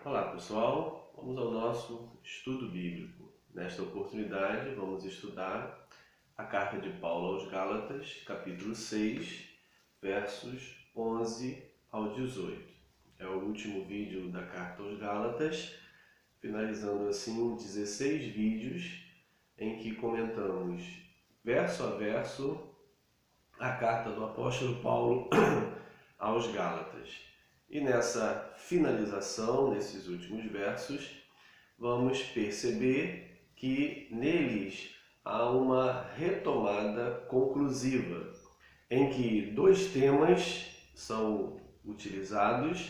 Olá pessoal, vamos ao nosso estudo bíblico. Nesta oportunidade vamos estudar a carta de Paulo aos Gálatas, capítulo 6, versos 11 ao 18. É o último vídeo da carta aos Gálatas, finalizando assim 16 vídeos em que comentamos verso a verso a carta do apóstolo Paulo aos Gálatas. E nessa finalização, nesses últimos versos, vamos perceber que neles há uma retomada conclusiva, em que dois temas são utilizados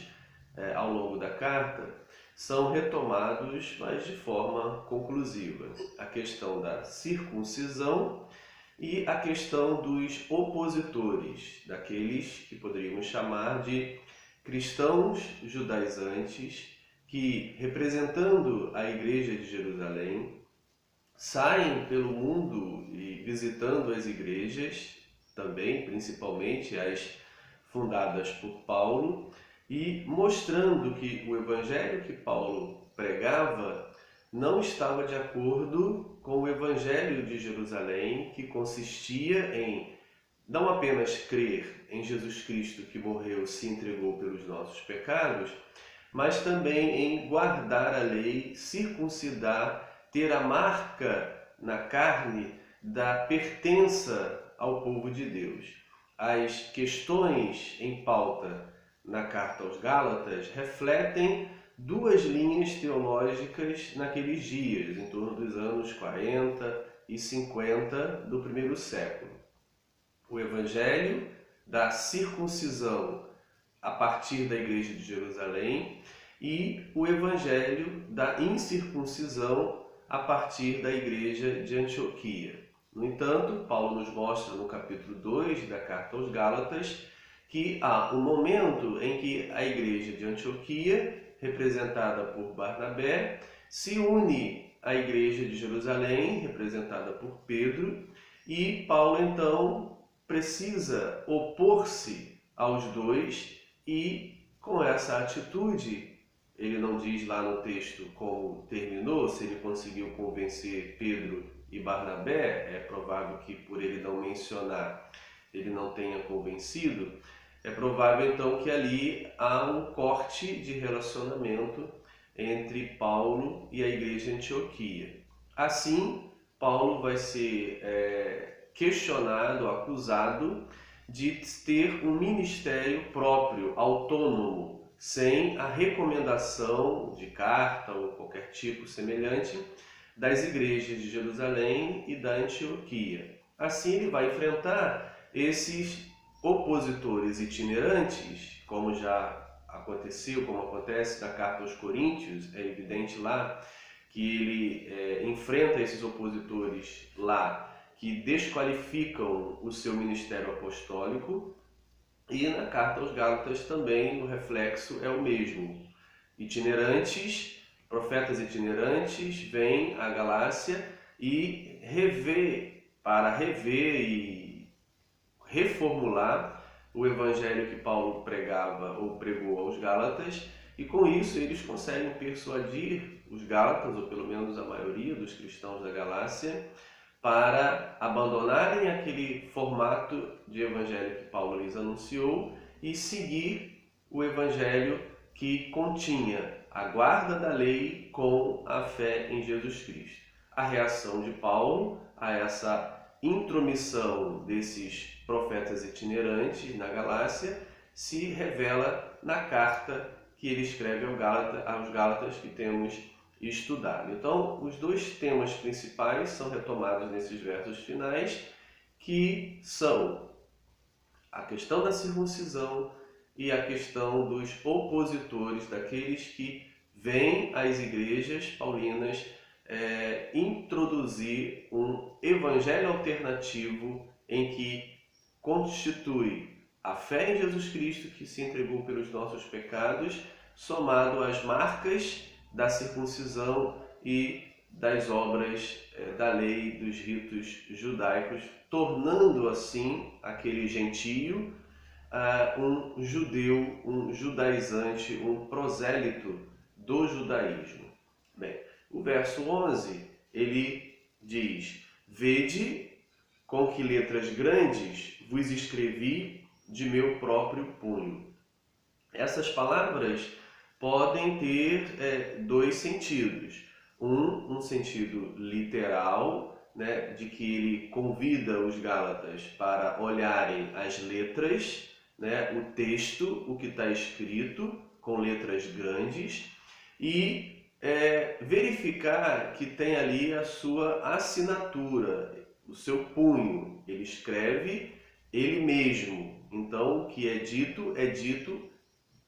ao longo da carta, são retomados, mas de forma conclusiva. A questão da circuncisão e a questão dos opositores, daqueles que poderíamos chamar de cristãos judaizantes que, representando a Igreja de Jerusalém, saem pelo mundo e visitando as igrejas, também principalmente as fundadas por Paulo, e mostrando que o evangelho que Paulo pregava não estava de acordo com o evangelho de Jerusalém, que consistia em não apenas crer em Jesus Cristo que morreu e se entregou pelos nossos pecados, mas também em guardar a lei, circuncidar, ter a marca na carne da pertença ao povo de Deus. As questões em pauta na carta aos Gálatas refletem duas linhas teológicas naqueles dias, em torno dos anos 40 e 50 do primeiro século. O evangelho da circuncisão a partir da igreja de Jerusalém e o evangelho da incircuncisão a partir da igreja de Antioquia. No entanto, Paulo nos mostra no capítulo 2 da carta aos Gálatas que há um momento em que a igreja de Antioquia, representada por Barnabé, se une à igreja de Jerusalém, representada por Pedro, e Paulo então precisa opor-se aos dois e, com essa atitude, ele não diz lá no texto como terminou, se ele conseguiu convencer Pedro e Barnabé, é provável que por ele não mencionar, ele não tenha convencido, é provável então que ali há um corte de relacionamento entre Paulo e a igreja de Antioquia. Assim, Paulo vai ser questionado, acusado de ter um ministério próprio, autônomo, sem a recomendação de carta ou qualquer tipo semelhante das igrejas de Jerusalém e da Antioquia. Assim ele vai enfrentar esses opositores itinerantes, como já aconteceu, como acontece na carta aos Coríntios, é evidente lá que ele enfrenta esses opositores lá que desqualificam o seu ministério apostólico, e na carta aos Gálatas também o reflexo é o mesmo. Itinerantes, profetas itinerantes vêm à Galácia e para rever e reformular o evangelho que Paulo pregava ou pregou aos Gálatas, e com isso eles conseguem persuadir os Gálatas, ou pelo menos a maioria dos cristãos da Galácia, para abandonarem aquele formato de evangelho que Paulo lhes anunciou e seguir o evangelho que continha a guarda da lei com a fé em Jesus Cristo. A reação de Paulo a essa intromissão desses profetas itinerantes na Galácia se revela na carta que ele escreve aos Gálatas que temos estudado. Então, os dois temas principais são retomados nesses versos finais, que são a questão da circuncisão e a questão dos opositores, daqueles que vêm às igrejas paulinas introduzir um evangelho alternativo em que constitui a fé em Jesus Cristo que se entregou pelos nossos pecados, somado às marcas da circuncisão e das obras da lei, dos ritos judaicos, tornando assim aquele gentio um judeu, um judaizante, um prosélito do judaísmo. Bem, o verso 11, ele diz: Vede com que letras grandes vos escrevi de meu próprio punho. Essas palavras podem ter dois sentidos. Um sentido literal, né, de que ele convida os Gálatas para olharem as letras, né, o texto, o que está escrito, com letras grandes, e verificar que tem ali a sua assinatura, o seu punho. Ele escreve ele mesmo. Então, o que é dito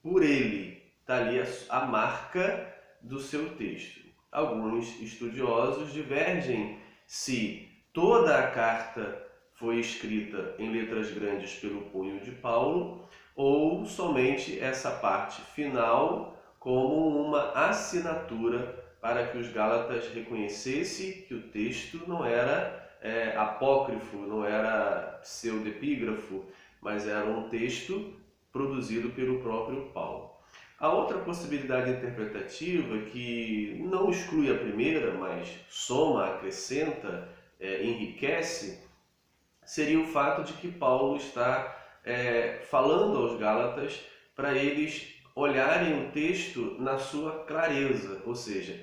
por ele. Está ali a marca do seu texto. Alguns estudiosos divergem se toda a carta foi escrita em letras grandes pelo punho de Paulo ou somente essa parte final como uma assinatura para que os Gálatas reconhecessem que o texto não era apócrifo, não era pseudepígrafo, mas era um texto produzido pelo próprio Paulo. A outra possibilidade interpretativa, que não exclui a primeira, mas soma, acrescenta, enriquece, seria o fato de que Paulo está falando aos Gálatas para eles olharem o texto na sua clareza, ou seja,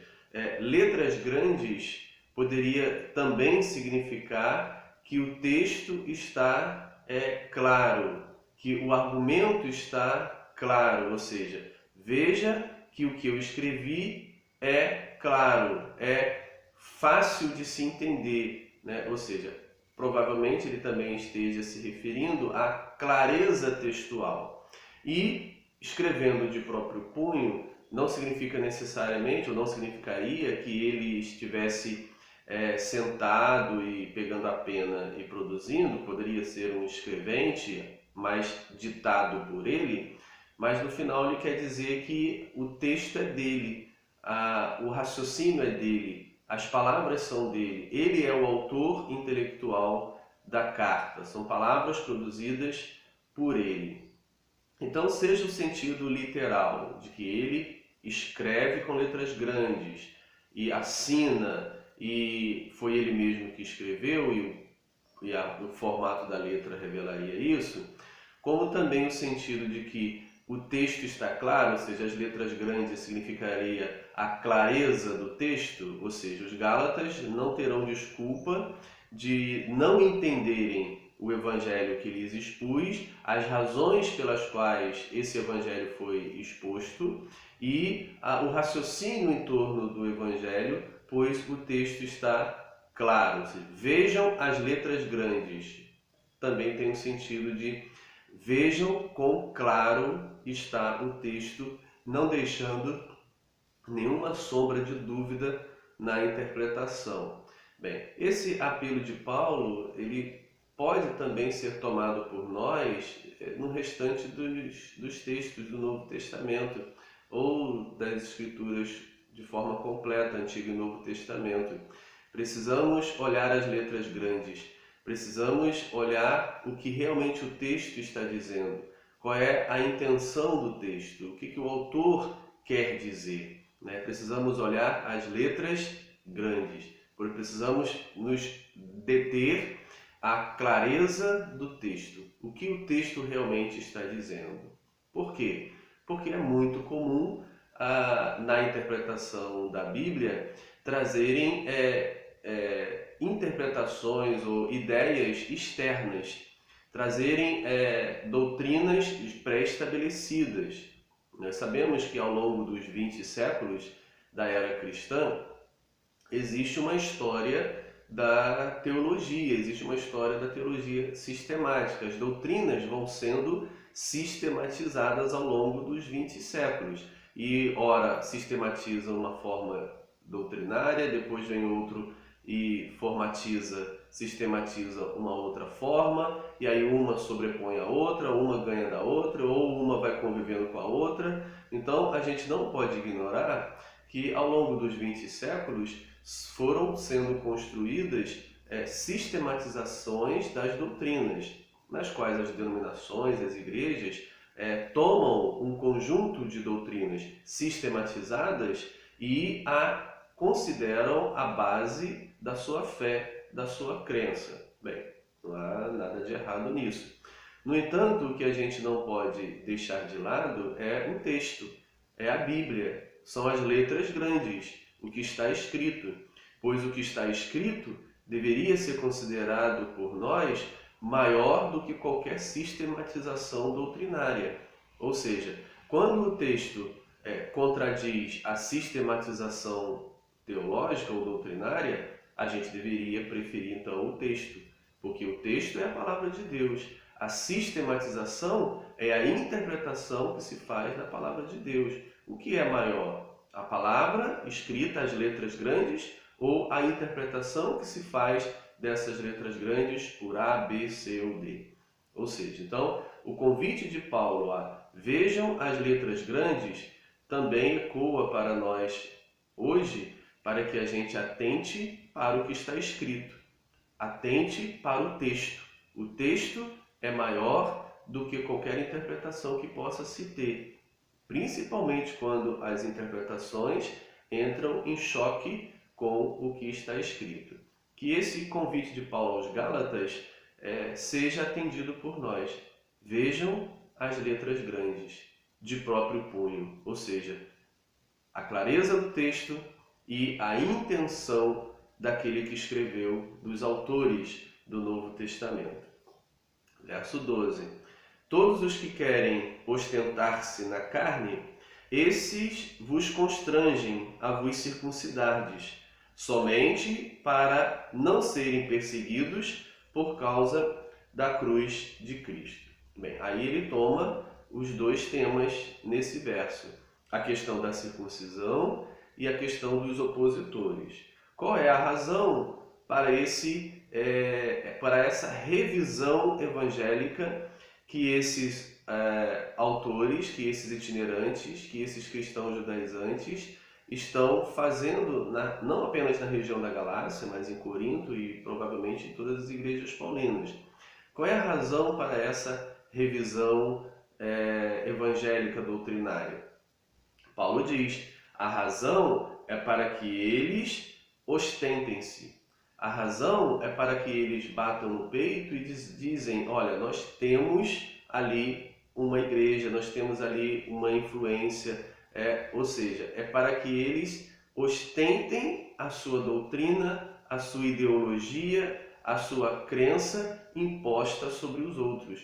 letras grandes poderia também significar que o texto está claro, que o argumento está claro, ou seja, veja que o que eu escrevi é claro, é fácil de se entender, né? Ou seja, provavelmente ele também esteja se referindo à clareza textual. E escrevendo de próprio punho não significa necessariamente, ou não significaria que ele estivesse sentado e pegando a pena e produzindo. Poderia ser um escrevente, mas ditado por ele, mas no final ele quer dizer que o texto é dele, o raciocínio é dele, as palavras são dele, ele é o autor intelectual da carta, são palavras produzidas por ele. Então, seja o sentido literal de que ele escreve com letras grandes e assina, e foi ele mesmo que escreveu, e o formato da letra revelaria isso, como também o sentido de que o texto está claro, ou seja, as letras grandes significaria a clareza do texto, ou seja, os Gálatas não terão desculpa de não entenderem o evangelho que lhes expus, as razões pelas quais esse evangelho foi exposto e o raciocínio em torno do evangelho, pois o texto está claro. Ou seja, vejam as letras grandes. Também tem o sentido de vejam quão claro está o texto, não deixando nenhuma sombra de dúvida na interpretação. Bem, esse apelo de Paulo, ele pode também ser tomado por nós no restante dos textos do Novo Testamento ou das Escrituras de forma completa, Antigo e Novo Testamento. Precisamos olhar as letras grandes, precisamos olhar o que realmente o texto está dizendo, qual é a intenção do texto, o que o autor quer dizer. Precisamos olhar as letras grandes, porque precisamos nos deter à clareza do texto, o que o texto realmente está dizendo. Por quê? Porque é muito comum na interpretação da Bíblia trazerem interpretações ou ideias externas, trazerem doutrinas pré-estabelecidas. Nós sabemos que ao longo dos 20 séculos da era cristã existe uma história da teologia, existe uma história da teologia sistemática. As doutrinas vão sendo sistematizadas ao longo dos 20 séculos. E, ora, sistematiza uma forma doutrinária, depois vem outro e sistematiza uma outra forma, e aí uma sobrepõe a outra, uma ganha da outra, ou uma vai convivendo com a outra. Então, a gente não pode ignorar que ao longo dos 20 séculos foram sendo construídas sistematizações das doutrinas, nas quais as denominações, as igrejas, tomam um conjunto de doutrinas sistematizadas e a consideram a base da sua fé, da sua crença. Bem, não há nada de errado nisso. No entanto, o que a gente não pode deixar de lado é o texto, é a Bíblia, são as letras grandes, o que está escrito, pois o que está escrito deveria ser considerado por nós maior do que qualquer sistematização doutrinária. Ou seja, quando o texto contradiz a sistematização teológica ou doutrinária, a gente deveria preferir então o texto, porque o texto é a palavra de Deus. A sistematização é a interpretação que se faz da palavra de Deus. O que é maior? A palavra escrita, as letras grandes, ou a interpretação que se faz dessas letras grandes por A, B, C ou D? Ou seja, então, o convite de Paulo a vejam as letras grandes também ecoa para nós hoje, para que a gente atente para o que está escrito. Atente para o texto. O texto é maior do que qualquer interpretação que possa se ter, principalmente quando as interpretações entram em choque com o que está escrito. Que esse convite de Paulo aos Gálatas seja atendido por nós. Vejam as letras grandes, de próprio punho, ou seja, a clareza do texto e a intenção daquele que escreveu, dos autores do Novo Testamento. Verso 12. Todos os que querem ostentar-se na carne, esses vos constrangem a vos circuncidardes, somente para não serem perseguidos por causa da cruz de Cristo. Bem, aí ele toma os dois temas nesse verso, a questão da circuncisão e a questão dos opositores. Qual é a razão para essa revisão evangélica que esses autores, que esses itinerantes, que esses cristãos judaizantes estão fazendo, não apenas na região da Galácia, mas em Corinto e provavelmente em todas as igrejas paulinas? Qual é a razão para essa revisão evangélica doutrinária? Paulo diz, a razão é para que eles ostentem-se. A razão é para que eles batam no peito e dizem, olha, nós temos ali uma igreja, nós temos ali uma influência, ou seja, é para que eles ostentem a sua doutrina, a sua ideologia, a sua crença imposta sobre os outros.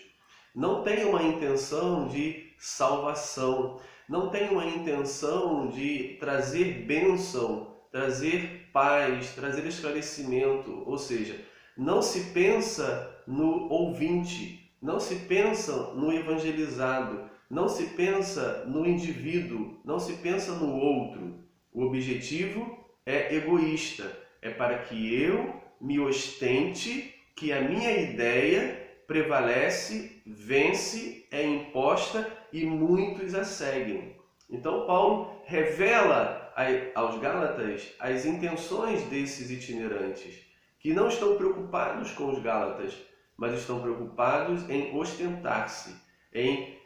Não tem uma intenção de salvação, não tem uma intenção de trazer bênção, trazer paz, trazer esclarecimento, ou seja, não se pensa no ouvinte, não se pensa no evangelizado, não se pensa no indivíduo, não se pensa no outro. O objetivo é egoísta, é para que eu me ostente, que a minha ideia prevalece, vence, é imposta e muitos a seguem. Então Paulo revela aos Gálatas as intenções desses itinerantes, que não estão preocupados com os Gálatas, mas estão preocupados em ostentar-se, em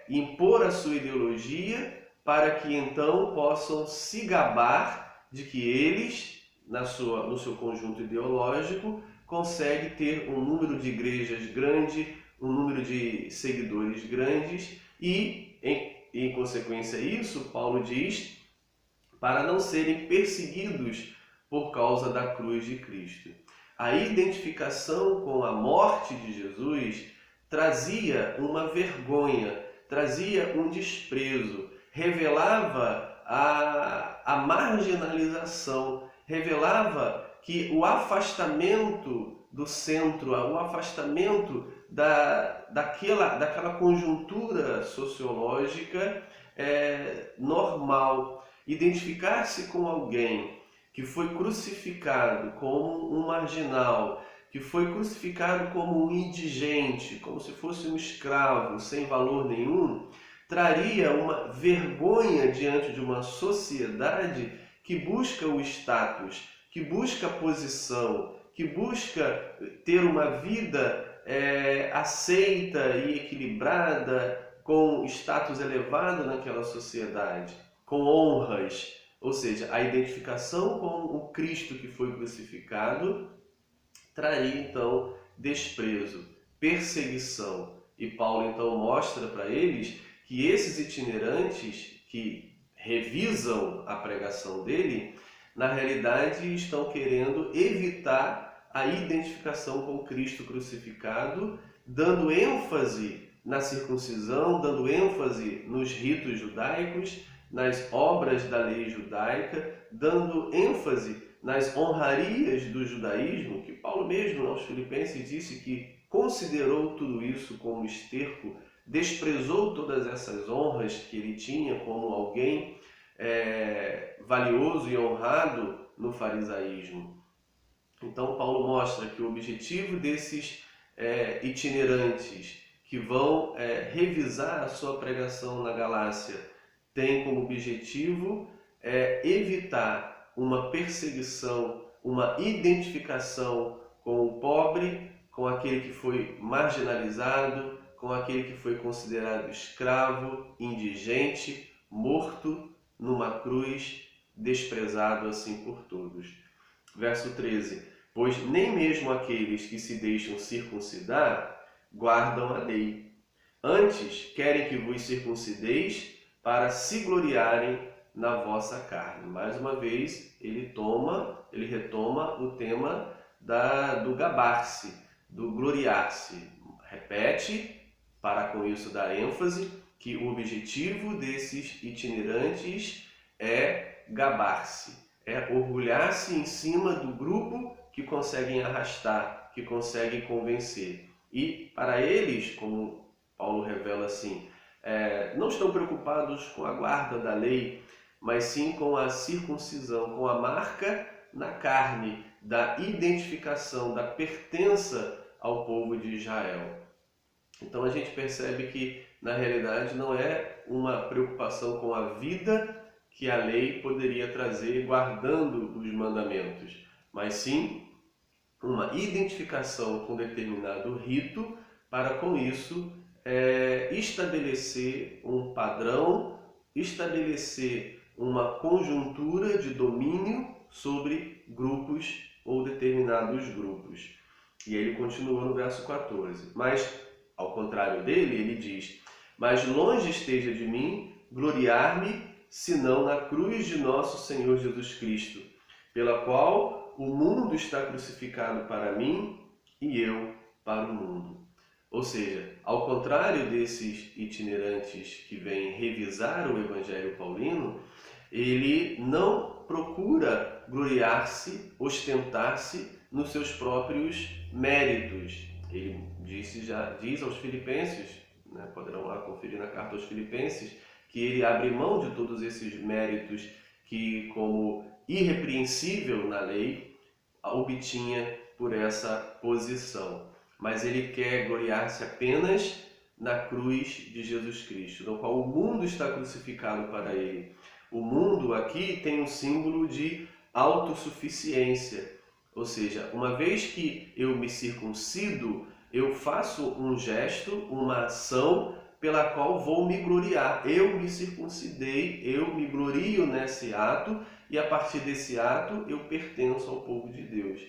impor a sua ideologia para que então possam se gabar de que eles, no seu conjunto ideológico, conseguem ter um número de igrejas grande, um número de seguidores grandes e, em consequência a isso, Paulo diz, para não serem perseguidos por causa da cruz de Cristo. A identificação com a morte de Jesus trazia uma vergonha, trazia um desprezo, revelava a marginalização, revelava que o afastamento do centro, o afastamento daquela conjuntura sociológica normal. Identificar-se com alguém que foi crucificado como um marginal, que foi crucificado como um indigente, como se fosse um escravo sem valor nenhum, traria uma vergonha diante de uma sociedade que busca o status, que busca a posição, que busca ter uma vida aceita e equilibrada, com status elevado naquela sociedade, com honras, ou seja, a identificação com o Cristo que foi crucificado, traria então desprezo, perseguição. E Paulo então mostra para eles que esses itinerantes que revisam a pregação dele, na realidade estão querendo evitar a identificação com Cristo crucificado, dando ênfase na circuncisão, dando ênfase nos ritos judaicos, nas obras da lei judaica, dando ênfase nas honrarias do judaísmo, que Paulo mesmo aos Filipenses disse que considerou tudo isso como esterco, desprezou todas essas honras que ele tinha como alguém valioso e honrado no farisaísmo. Então Paulo mostra que o objetivo desses itinerantes que vão revisar a sua pregação na Galácia tem como objetivo evitar uma perseguição, uma identificação com o pobre, com aquele que foi marginalizado, com aquele que foi considerado escravo, indigente, morto numa cruz, desprezado assim por todos. Verso 13: pois nem mesmo aqueles que se deixam circuncidar guardam a lei. Antes, querem que vos circuncideis para se gloriarem na vossa carne. Mais uma vez, ele retoma o tema do gabar-se, do gloriar-se. Repete, para com isso dar ênfase, que o objetivo desses itinerantes é gabar-se, é orgulhar-se em cima do grupo que conseguem arrastar, que conseguem convencer. E para eles, como Paulo revela assim, não estão preocupados com a guarda da lei, mas sim com a circuncisão, com a marca na carne da identificação, da pertença ao povo de Israel. Então a gente percebe que, na realidade, não é uma preocupação com a vida que a lei poderia trazer guardando os mandamentos, mas sim uma identificação com determinado rito para, com isso, estabelecer um padrão, estabelecer uma conjuntura de domínio sobre grupos ou determinados grupos. E ele continua no verso 14. Mas, ao contrário dele, ele diz: mas longe esteja de mim gloriar-me, senão na cruz de nosso Senhor Jesus Cristo, pela qual o mundo está crucificado para mim e eu para o mundo. Ou seja, ao contrário desses itinerantes que vêm revisar o Evangelho paulino, ele não procura gloriar-se, ostentar-se nos seus próprios méritos. Ele diz aos Filipenses, poderão lá conferir na carta aos Filipenses, que ele abre mão de todos esses méritos que, como irrepreensível na lei, obtinha por essa posição. Mas ele quer gloriar-se apenas na cruz de Jesus Cristo, no qual o mundo está crucificado para ele. O mundo aqui tem um símbolo de autossuficiência, ou seja, uma vez que eu me circuncido, eu faço um gesto, uma ação pela qual vou me gloriar. Eu me circuncidei, eu me glorio nesse ato e a partir desse ato eu pertenço ao povo de Deus.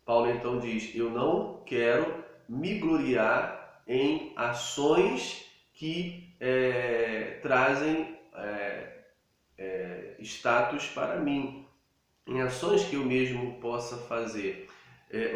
Paulo então diz: eu não quero me gloriar em ações que trazem status para mim, em ações que eu mesmo possa fazer.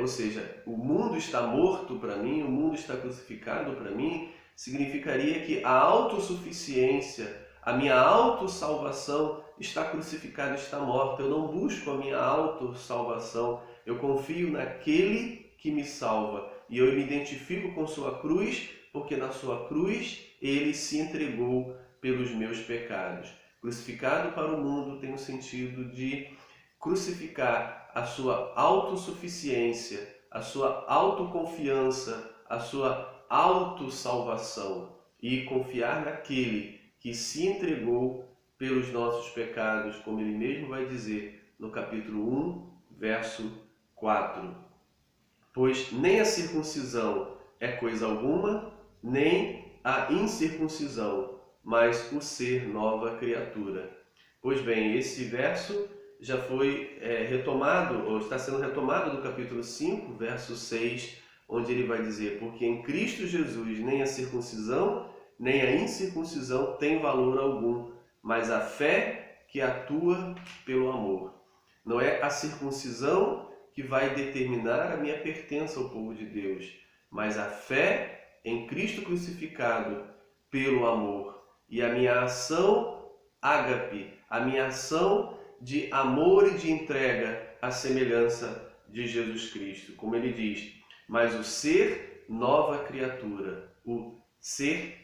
Ou seja, o mundo está morto para mim, o mundo está crucificado para mim, significaria que a autossuficiência, a minha autossalvação está crucificada, está morta. Eu não busco a minha autossalvação, eu confio naquele que me salva. E eu me identifico com sua cruz, porque na sua cruz ele se entregou pelos meus pecados. Crucificado para o mundo tem o sentido de crucificar a sua autossuficiência, a sua autoconfiança, a sua autossalvação e confiar naquele que se entregou pelos nossos pecados, como ele mesmo vai dizer no capítulo 1, verso 4. Pois nem a circuncisão é coisa alguma, nem a incircuncisão, mas o ser nova criatura. Pois bem, esse verso já foi retomado, ou está sendo retomado do capítulo 5, verso 6, onde ele vai dizer: porque em Cristo Jesus nem a circuncisão, nem a incircuncisão tem valor algum, mas a fé que atua pelo amor. Não é a circuncisão que vai determinar a minha pertença ao povo de Deus, mas a fé em Cristo crucificado pelo amor. E a minha ação ágape, a minha ação de amor e de entrega à semelhança de Jesus Cristo. Como ele diz, mas o ser nova criatura, o ser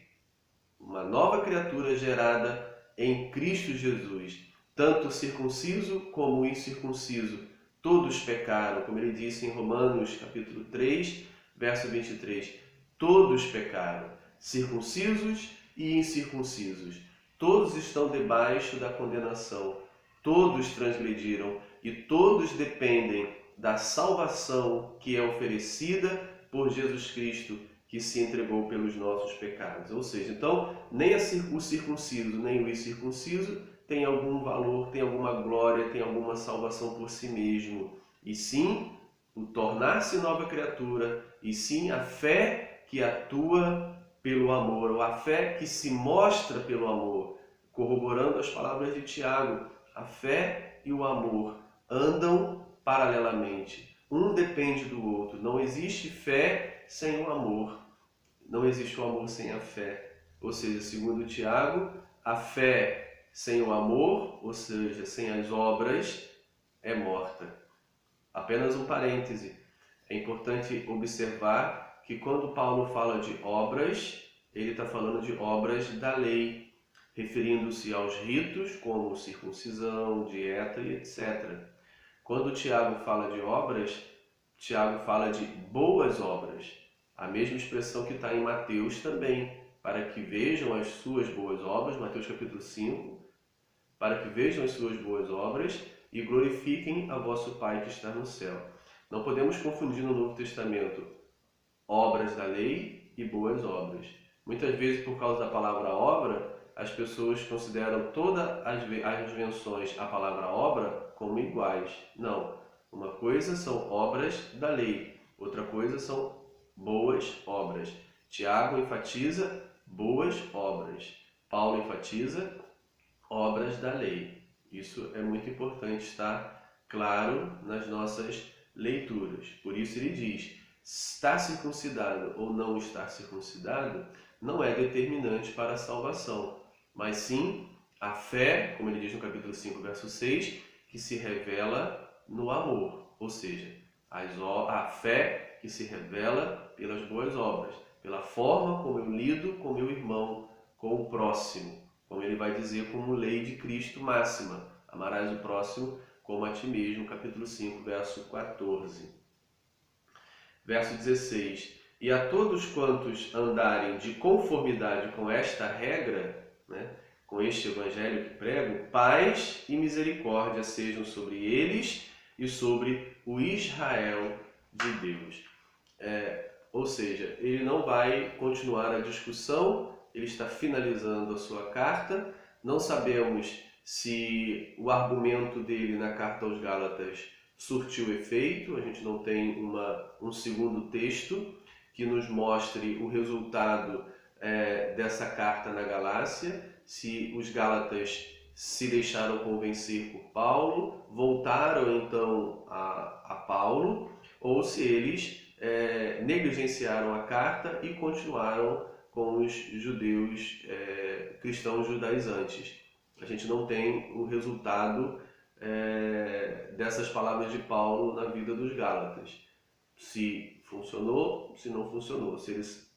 uma nova criatura gerada em Cristo Jesus. Tanto o circunciso como o incircunciso, todos pecaram, como ele disse em Romanos capítulo 3, verso 23. Todos pecaram, circuncisos e incircuncisos. Todos estão debaixo da condenação. Todos transgrediram e todos dependem da salvação que é oferecida por Jesus Cristo, que se entregou pelos nossos pecados. Ou seja, então, nem o circunciso nem o incircunciso tem algum valor, tem alguma glória, tem alguma salvação por si mesmo. E sim, o tornar-se nova criatura, e sim a fé que atua pelo amor, ou a fé que se mostra pelo amor. Corroborando as palavras de Tiago, a fé e o amor andam paralelamente. Um depende do outro. Não existe fé sem o amor. Não existe o amor sem a fé. Ou seja, segundo Tiago, a fé sem o amor, ou seja, sem as obras, é morta. Apenas um parêntese. É importante observar que quando Paulo fala de obras, ele está falando de obras da lei, referindo-se aos ritos como circuncisão, dieta e etc. Quando Tiago fala de obras, Tiago fala de boas obras. A mesma expressão que está em Mateus também, para que vejam as suas boas obras, Mateus capítulo 5, para que vejam as suas boas obras e glorifiquem a vosso Pai que está no céu. Não podemos confundir no Novo Testamento obras da lei e boas obras. Muitas vezes, por causa da palavra obra, as pessoas consideram todas as menções à palavra obra como iguais. Não. Uma coisa são obras da lei, outra coisa são boas obras. Tiago enfatiza boas obras. Paulo enfatiza obras da lei. Isso é muito importante estar claro nas nossas leituras. Por isso ele diz: estar circuncidado ou não estar circuncidado não é determinante para a salvação, mas sim a fé, como ele diz no capítulo 5, verso 6, que se revela no amor, ou seja, a fé que se revela pelas boas obras, pela forma como eu lido com meu irmão, com o próximo, como ele vai dizer como lei de Cristo máxima, amarás o próximo como a ti mesmo, capítulo 5, verso 14. Verso 16, e a todos quantos andarem de conformidade com esta regra, com este evangelho que prego, paz e misericórdia sejam sobre eles e sobre o Israel de Deus. Ou seja, ele não vai continuar a discussão, ele está finalizando a sua carta. Não sabemos se o argumento dele na carta aos Gálatas surtiu efeito, a gente não tem um segundo texto que nos mostre o resultado dessa carta na Galácia, se os Gálatas se deixaram convencer por Paulo, voltaram então a Paulo, ou se eles negligenciaram a carta e continuaram com os judeus cristãos judaizantes. A gente não tem o resultado dessas palavras de Paulo na vida dos Gálatas. Se funcionou, se não funcionou. Se eles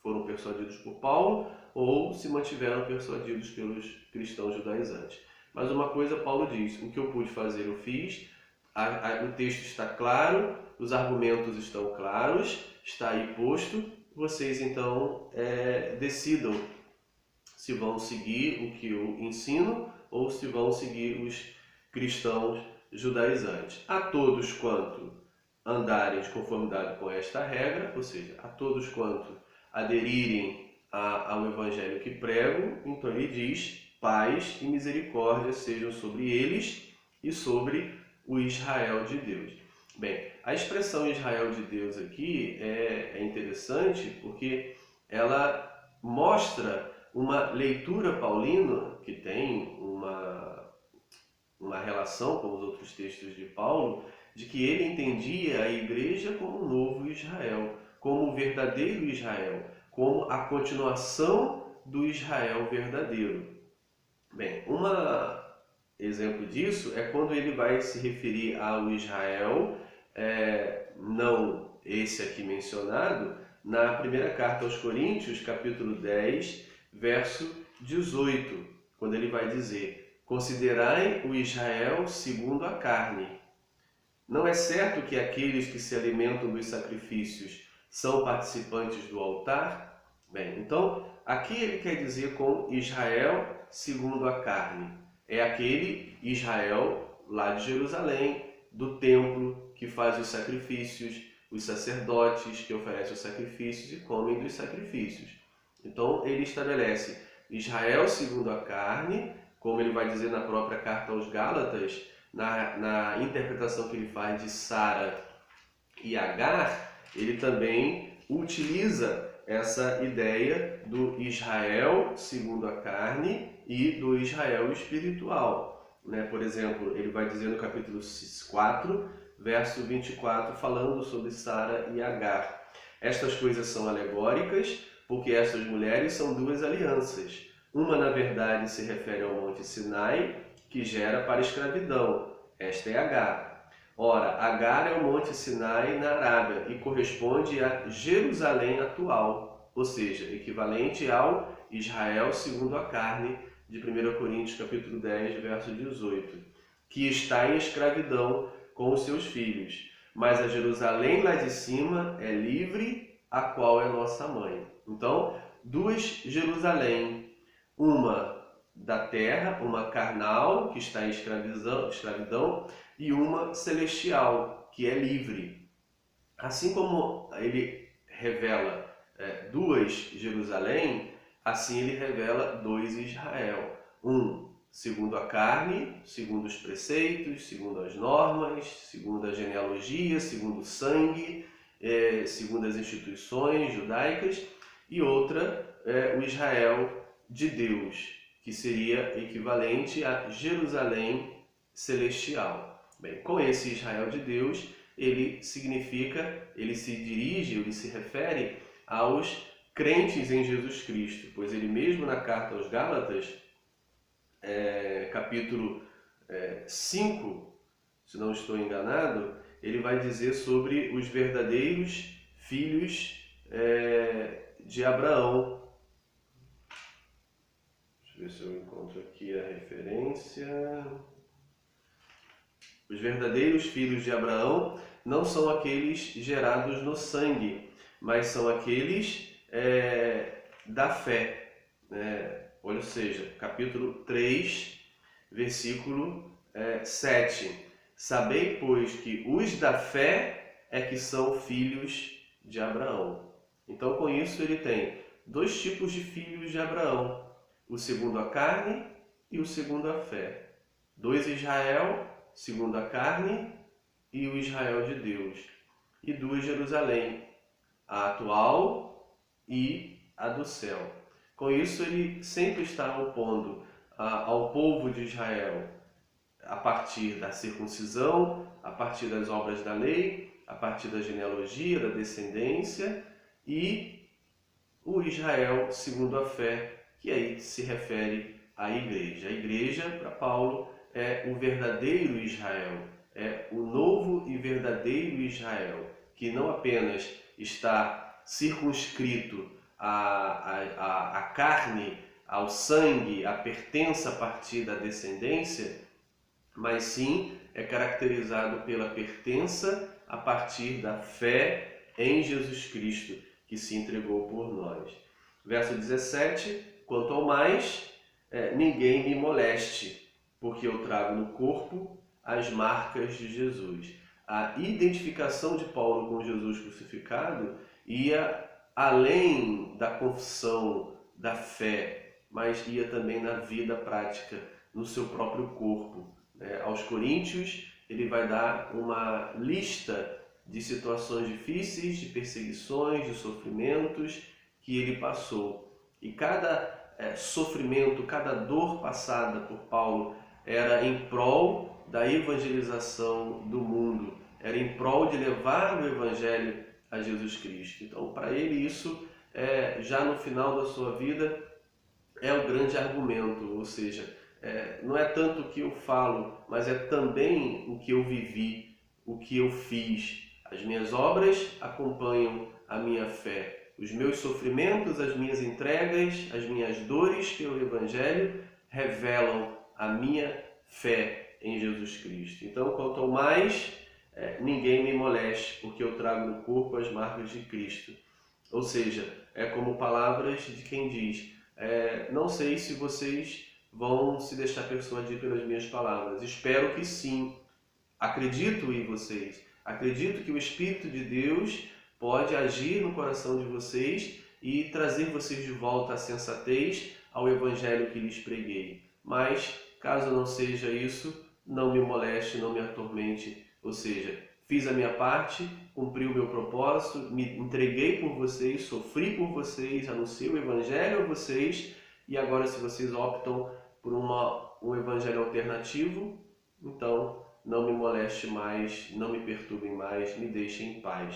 foram persuadidos por Paulo ou se mantiveram persuadidos pelos cristãos judaizantes. Mas uma coisa Paulo diz: o que eu pude fazer eu fiz, o texto está claro, os argumentos estão claros, está aí posto, vocês então decidam se vão seguir o que eu ensino ou se vão seguir os cristãos judaizantes. A todos quanto andarem de conformidade com esta regra, ou seja, a todos quanto aderirem ao evangelho que prego, então ele diz: paz e misericórdia sejam sobre eles e sobre o Israel de Deus. Bem, a expressão Israel de Deus aqui é interessante porque ela mostra uma leitura paulina que tem uma relação com os outros textos de Paulo, de que ele entendia a igreja como o novo Israel, como o verdadeiro Israel, como a continuação do Israel verdadeiro. Bem, um exemplo disso é quando ele vai se referir ao Israel, não esse aqui mencionado, na primeira carta aos Coríntios, capítulo 10, verso 18, quando ele vai dizer: considerai o Israel segundo a carne. Não é certo que aqueles que se alimentam dos sacrifícios são participantes do altar? Bem, então, aqui ele quer dizer com Israel segundo a carne. É aquele Israel lá de Jerusalém, do templo, que faz os sacrifícios, os sacerdotes que oferecem os sacrifícios e comem dos sacrifícios. Então, ele estabelece Israel segundo a carne, como ele vai dizer na própria carta aos Gálatas, na interpretação que ele faz de Sara e Agar, ele também utiliza essa ideia do Israel segundo a carne e do Israel espiritual. Por exemplo, ele vai dizer no capítulo 4, verso 24, falando sobre Sara e Agar: estas coisas são alegóricas, porque estas mulheres são duas alianças. Uma, na verdade, se refere ao Monte Sinai, que gera para a escravidão. Esta é Agar. Ora, Agar é o Monte Sinai na Arábia e corresponde a Jerusalém atual, ou seja, equivalente ao Israel segundo a carne, de 1 Coríntios capítulo 10, verso 18, que está em escravidão com os seus filhos. Mas a Jerusalém lá de cima é livre, a qual é nossa mãe. Então, duas Jerusalém, uma da terra, uma carnal, que está em escravidão, e uma celestial, que é livre. Assim como ele revela duas Jerusalém, assim ele revela dois Israel. Um segundo a carne, segundo os preceitos, segundo as normas, segundo a genealogia, segundo o sangue, segundo as instituições judaicas, e outra, o Israel de Deus, que seria equivalente a Jerusalém celestial. Bem, com esse Israel de Deus, ele significa, ele se dirige, ele se refere aos crentes em Jesus Cristo, pois ele mesmo na carta aos Gálatas, capítulo 5, se não estou enganado, ele vai dizer sobre os verdadeiros filhos de Abraão. Deixa eu ver se eu encontro aqui a referência. Os verdadeiros filhos de Abraão não são aqueles gerados no sangue, mas são aqueles da fé. Ou seja, capítulo 3, versículo 7. Sabei, pois, que os da fé é que são filhos de Abraão. Então, com isso, ele tem dois tipos de filhos de Abraão: o segundo a carne e o segundo a fé. Dois Israel, segundo a carne, e o Israel de Deus. E duas Jerusalém, a atual e a do céu. Com isso, ele sempre está opondo ao povo de Israel a partir da circuncisão, a partir das obras da lei, a partir da genealogia, da descendência, e o Israel segundo a fé, que aí se refere à igreja. A igreja, para Paulo, é o verdadeiro Israel, é o novo e verdadeiro Israel, que não apenas está circunscrito à carne, ao sangue, à pertença a partir da descendência, mas sim é caracterizado pela pertença a partir da fé em Jesus Cristo, que se entregou por nós. Verso 17: quanto ao mais, ninguém me moleste, porque eu trago no corpo as marcas de Jesus. A identificação de Paulo com Jesus crucificado ia além da confissão da fé, mas ia também na vida prática, no seu próprio corpo. Aos Coríntios, ele vai dar uma lista de situações difíceis, de perseguições, de sofrimentos que ele passou. E cada sofrimento, cada dor passada por Paulo era em prol da evangelização do mundo, era em prol de levar o evangelho a Jesus Cristo. Então, para ele, isso, já no final da sua vida, é o grande argumento, ou seja, não é tanto o que eu falo, mas é também o que eu vivi, o que eu fiz. As minhas obras acompanham a minha fé. Os meus sofrimentos, as minhas entregas, as minhas dores pelo Evangelho revelam a minha fé em Jesus Cristo. Então, quanto ao mais, ninguém me moleste, porque eu trago no corpo as marcas de Cristo. Ou seja, é como palavras de quem diz: não sei se vocês vão se deixar persuadir pelas minhas palavras. Espero que sim. Acredito em vocês. Acredito que o Espírito de Deus pode agir no coração de vocês e trazer vocês de volta à sensatez, ao Evangelho que lhes preguei. Mas, caso não seja isso, não me moleste, não me atormente. Ou seja, fiz a minha parte, cumpri o meu propósito, me entreguei por vocês, sofri por vocês, anunciei o Evangelho a vocês, e agora, se vocês optam por um Evangelho alternativo, então não me moleste mais, não me perturbem mais, me deixem em paz.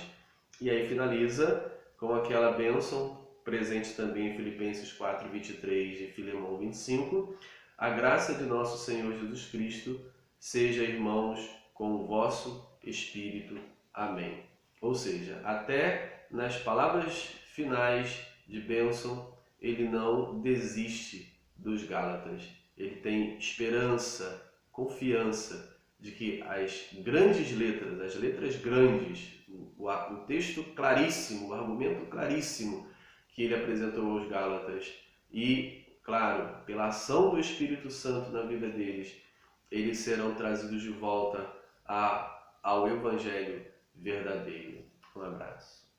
E aí finaliza com aquela bênção presente também em Filipenses 4:23 e Filemão 25. A graça de nosso Senhor Jesus Cristo seja, irmãos, com o vosso espírito. Amém. Ou seja, até nas palavras finais de bênção, ele não desiste dos Gálatas. Ele tem esperança, confiança de que as grandes letras, as letras grandes, o texto claríssimo, o argumento claríssimo que ele apresentou aos Gálatas e, claro, pela ação do Espírito Santo na vida deles, eles serão trazidos de volta ao Evangelho verdadeiro. Um abraço.